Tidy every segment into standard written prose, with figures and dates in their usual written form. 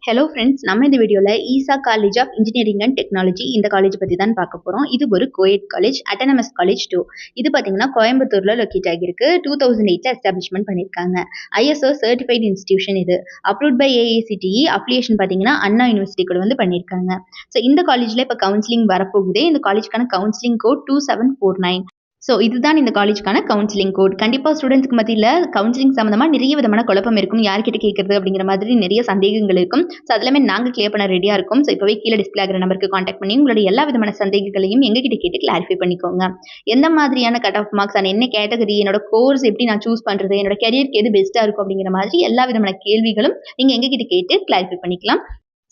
Hello friends, நம்ம இந்த வீடியோல Easa college of engineering and technology இந்த காலேஜ் பத்தி தான் பார்க்க போறோம். இது ஒரு கோஎட் காலேஜ், அட்டானமஸ் காலேஜ் 2. இது பார்த்தீங்கன்னா கோயம்புத்தூர்ல லொக்கேட் ஆகியிருக்கு. 2008ல எஸ்டாப்ளிஷ்மெண்ட் பண்ணியிருக்காங்க. ஐஎஸ்ஓ சர்டிஃபைட் இன்ஸ்டிடியூஷன் இது. Approved by AICTE. அஃபிலியேஷன் பார்த்தீங்கன்னா அண்ணா யூனிவர்சிட்டி கூட வந்து பண்ணியிருக்காங்க. ஸோ இந்த காலேஜ்ல இப்போ கவுன்சிலிங் வரப்போகுது. இந்த காலேஜ்க்கான கவுன்சிலிங் கோட் 2749. ஸோ இதுதான் இந்த காலேஜ்க்கான கவுன்சிலிங் கோட். கண்டிப்பாக ஸ்டூடெண்ட்ஸ்க்கு மத்தியில் கவுன்சிலிங் சம்மந்தமாக நிறைய விதமான குழப்பம் இருக்கும். யார்கிட்ட கேட்கறது அப்படிங்கிற மாதிரி நிறைய சந்தேகங்கள் இருக்கும். ஸோ அதெல்லாமே நாங்கள் கிளியர் பண்ண ரெடியாக இருக்கும். ஸோ இப்போவே கீழே டிஸ்பிளே ஆகிற நம்பருக்கு காண்டாக்ட் பண்ணி உங்களுடைய எல்லா விதமான சந்தேகங்களையும் எங்ககிட்ட கேட்டு கிளாரிஃபை பண்ணிக்கோங்க. எந்த மாதிரியான கட் ஆஃப் மார்க்ஸ் அண்ட் என்ன கேட்டகரி, என்னோட கோர்ஸ் எப்படி நான் சூஸ் பண்ணுறது, என்னோட கெரியருக்கு எது பெஸ்ட்டாக இருக்கும் அப்படிங்கிற மாதிரி எல்லா விதமான கேள்விகளும் நீங்கள் எங்ககிட்ட கேட்டு கிளாரிஃபை பண்ணிக்கலாம்.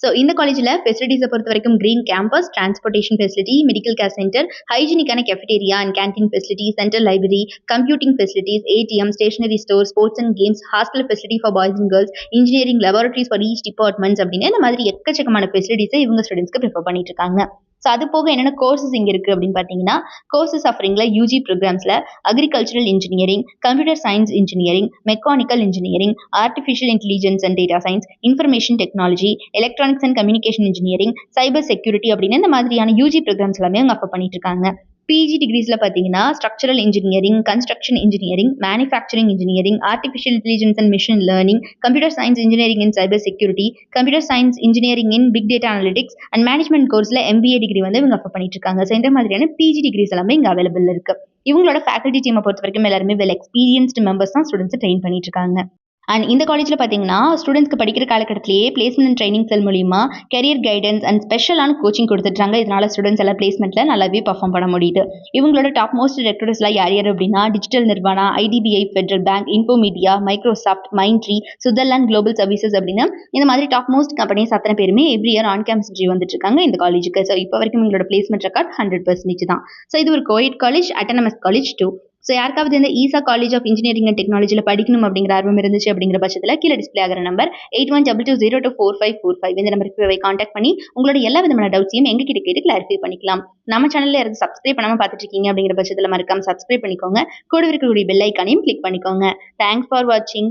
ஸோ இந்த காலேஜில் ஃபெசிலிட்டிஸை பொறுத்த வரைக்கும் green campus, transportation facility, medical care centre, ஹைஜீனிக்கான cafeteria and canteen facility, central library, computing facilities, ATM, stationery store, sports and games, hostel facility for boys and girls, engineering laboratories for each departments அப்படின்னு இந்த மாதிரி எக்கச்சக்கமான ஃபெசிலிட்டிஸை இவங்க ஸ்டூடெண்ட்ஸ்க்கு prefer பண்ணிட்டு இருக்காங்க. So அது போக என்னென்ன கோர்சஸ் இங்கே இருக்குது அப்படின்னு பார்த்தீங்கன்னா, கோர்சஸ் ஆஃபரிங்கில் யூஜி ப்ரோக்ராம்ஸில் agricultural engineering, computer science engineering, mechanical engineering, artificial intelligence and data science, information technology, electronics and communication engineering, cyber security அப்படின்னு இந்த மாதிரியான யூஜி ப்ரோக்ராம்ஸ் எல்லாமே அவங்க அப்போ பண்ணிட்டு இருக்காங்க. பிஜி டிகிரிஸில் பார்த்தீங்கன்னா structural engineering, construction engineering, manufacturing engineering, artificial intelligence and machine learning, computer science engineering in cyber security, computer science engineering in big data analytics and management கோர்ஸில் எம்பிஏ டிகிரி வந்து இவங்க அப்போ பண்ணிட்டு இருக்காங்க. ஸோ இந்த மாதிரியான பிஜி டிகிரிஸ் எல்லாமே இங்கே அவைலபிள் இருக்கு. இவங்களோட ஃபேக்கல்டி டீமை பொறுத்த வரைக்கும் எல்லாருமே வெல் எக்ஸ்பீரியன்ஸ்டு மெம்பர்ஸ் தான் ஸ்டூடெண்ட்ஸ் ட்ரெயின் பண்ணிட்டு இருக்காங்க. அண்ட் இந்த காலேஜில் பார்த்தீங்கன்னா ஸ்டூடெண்ட்ஸ்க்கு படிக்கிற காலகட்டத்திலேயே பிளேஸ்மெண்ட் அண்ட் ட்ரைனிங் செல் மூலியமா கெரியர் கைடன்ஸ் அண்ட் ஸ்பெஷலான கோச்சிங் கொடுத்துட்றாங்க. இதனால ஸ்டூடெண்ட்ஸ் எல்லாம் பிளேஸ்மெண்ட்டில் நல்லாவே பர்ஃபார்ம் பண்ண முடியுது. இவங்களோட டாப் மோஸ்ட் ரெக்ரூட்டர்ஸ்லாம் யார் யார் அப்படின்னா Digital Nirvana, IDBI, Federal Bank, Infomedia, Microsoft, Mindtree, Sutherland Global Services அப்படின்னு இந்த மாதிரி டாப் மோஸ்ட் கம்பெனிஸ் அத்தனை பேருமே every year on campus interview வந்துட்டு இருக்காங்க இந்த காலேஜுக்கு. ஸோ இப்போ வரைக்கும் எங்களோட பிளேஸ்மெண்ட் ரெக்கார்ட் 100% தான். ஸோ இது ஒரு co-ed college, autonomous college 2. So யாருக்காவது இந்த ஈசா காலேஜ் ஆஃப் இன்ஜினியரிங் அண்ட் டெக்னாலஜியில் படிக்கணும் அப்படிங்கிற ஆர்வம் இருந்துச்சு அப்படிங்கிற பட்சத்தில் கீழே டிஸ்பிளே ஆகிற நம்பர் 8122024545 இந்த நம்பருக்கு காண்டாக்ட் பண்ணி உங்களோட எல்லா விதமான டவுட்ஸையும் எங்ககிட்ட கேட்டு கிளாரிஃபை பண்ணிக்கலாம். நம்ம சேனலில் இருந்து சப்ஸ்கிரைப் பண்ணாமல் பார்த்துட்டு இருக்கீங்க அப்படிங்கிற பட்சத்தில் மறக்காம சப்ஸ்கிரைப் பண்ணிக்கோங்க. கூட இருக்கக்கூடிய பெல் ஐக்கானையும் கிளிக் பண்ணிக்கோங்க. தேங்க்ஸ் ஃபார் வாட்சிங்.